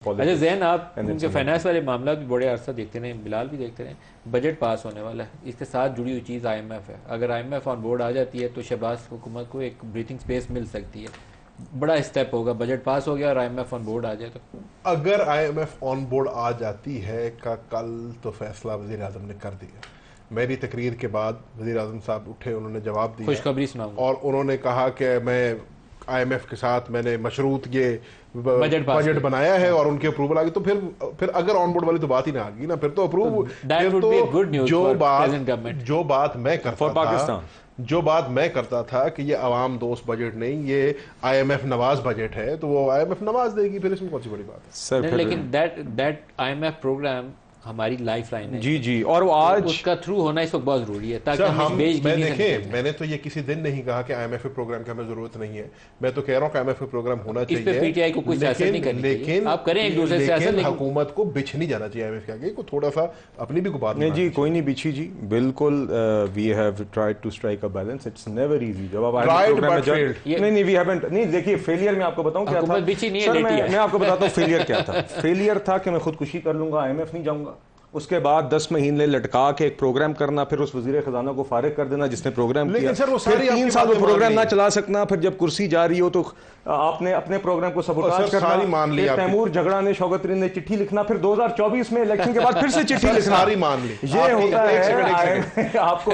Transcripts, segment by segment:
अच्छा जैन, आप उनके फाइनेंस वाले मामला भी बड़े अरसा देखते रहे, बिलाल भी देखते रहे। बजट पास होने वाला है, इसके साथ जुड़ी हुई चीज़ आईएमएफ है। अगर आईएमएफ ऑन बोर्ड आ जाती है तो शहबाज हुकूमत को एक ब्रीथिंग स्पेस मिल सकती है। बड़ा स्टेप होगा, बजट पास हो गया और आईएमएफ ऑन बोर्ड आ जाए तो। अगर आईएमएफ ऑन बोर्ड आ जाती है का कल तो फैसला वजीर आजम ने कर दिया। मेरी तकरीर के बाद वजीर आजम साहब उठे, उन्होंने जवाब दिया, खुशखबरी सुनाऊंगा, और उन्होंने कहा कि मैं आईएमएफ के साथ मैंने मशरूत ये बजट बनाया है और उनकी अप्रूवल आ गई। तो फिर अगर ऑन बोर्ड वाली तो बात ही ना आ गई ना, फिर तो अप्रूव, जो बात मैं करता था कि ये अवाम दोस्त बजट नहीं, ये आईएमएफ नवाज बजट है, तो वो आईएमएफ नवाज देगी, फिर इसमें कौन सी बड़ी बात है सर। लेकिन दैट आईएमएफ प्रोग्राम हमारी लाइफ लाइन है। जी जी, और वो आज उसका थ्रू होना इस वक्त बहुत जरूरी है ताकि हम मैंने तो ये किसी दिन नहीं कहा कि आईएमएफ प्रोग्राम की हमें जरूरत नहीं है। मैं तो कह रहा हूँ कि आईएमएफ प्रोग्राम होना चाहिए। इस पे पीटीआई को कुछ सियासत नहीं करनी, लेकिन आप करें एक दूसरे से, लेकिन हुकूमत को बिछ नहीं जाना चाहिए आईएमएफ के आगे, को थोड़ा सा अपनी भी बात नहीं जी, कोई नहीं बिछी जी, बिल्कुल। We have tried to strike a balance, it's never easy. जब आप नहीं वी हैवंट, नहीं देखिए, फेलियर मैं आपको बताऊं क्या था। मैं आपको बताता हूं फेलियर क्या था। फेलियर था कि मैं खुदकुशी कर लूंगा, आईएमएफ नहीं जाऊंगा। उसके बाद 10 महीने लटका के एक प्रोग्राम करना, फिर उस वजीर खजाना को फारिग कर देना जिसने प्रोग्राम किया। सर, वो फिर 3 साल वो प्रोग्राम ना चला सकना, फिर जब कुर्सी जा रही हो तो आपने अपने प्रोग्राम को सबूताज करना। मान ली तैमूर झगड़ा ने, शौकत तरीन ने चिट्ठी लिखना, फिर 2024 में इलेक्शन के बाद फिर से चिट्ठी लिखना। सारी मान ली। ये होता है आपको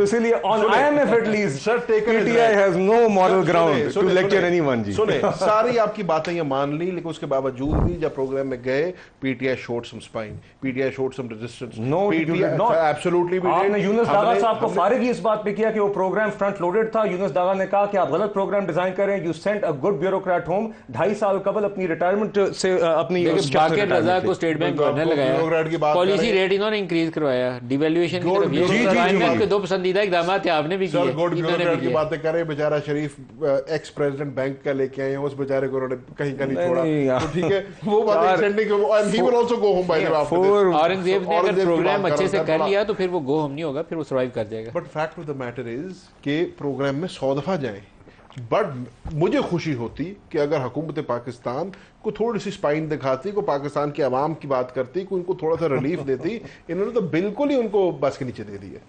इसीलिए on IMF at least PTI has no moral ground to lecture anyone जी। सुने, सारी आपकी बातें ये मान ली, लेकिन उसके बावजूद भी जब प्रोग्राम में गए, PTI showed some spine, PTI showed some resistance. No, PTI, not. Absolutely we did. आपने यूनुस दागा साहब को फारिग इस बात पे किया कि वो प्रोग्राम फ्रंट लोडेड था। यूनुस दागा ने कहा कि आप गलत प्रोग्राम डिजाइन करें। You sent a good bureaucrat home 2.5 साल कबल अपनी रिटायरमेंट से अपनी बाकिर रजा को स्टेट बैंक गवर्नर लगाया, पॉलिसी रेट इन्होंने इंक्रीज करवाया, डिवैल्यूएशन की तरफ। आईएमएफ के 2 पसंदीदा इकदाम आपने भी किए। गुड ब्यूरोक्रेट की बातें करें, बेचारा शरीफ एक्स प्रेसिडेंट बैंक का लेके आए हैं, उस बेचारे को उन्होंने कहीं का नहीं छोड़ा। ठीक है, वो बात औरंगजेब ने अगर प्रोग्राम अच्छे से कर लिया तो फिर वो गो होम नहीं होगा, फिर वो सर्वाइव कर जाएगा। But fact of the matter is कि प्रोग्राम में 100 दफा जाए। बट मुझे खुशी होती कि अगर हुकूमत पाकिस्तान को थोड़ी सी स्पाइन दिखाती, को पाकिस्तान के अवाम की बात करती, को उनको थोड़ा सा रिलीफ देती। इन्होंने तो बिल्कुल ही उनको बस के नीचे दे दिया।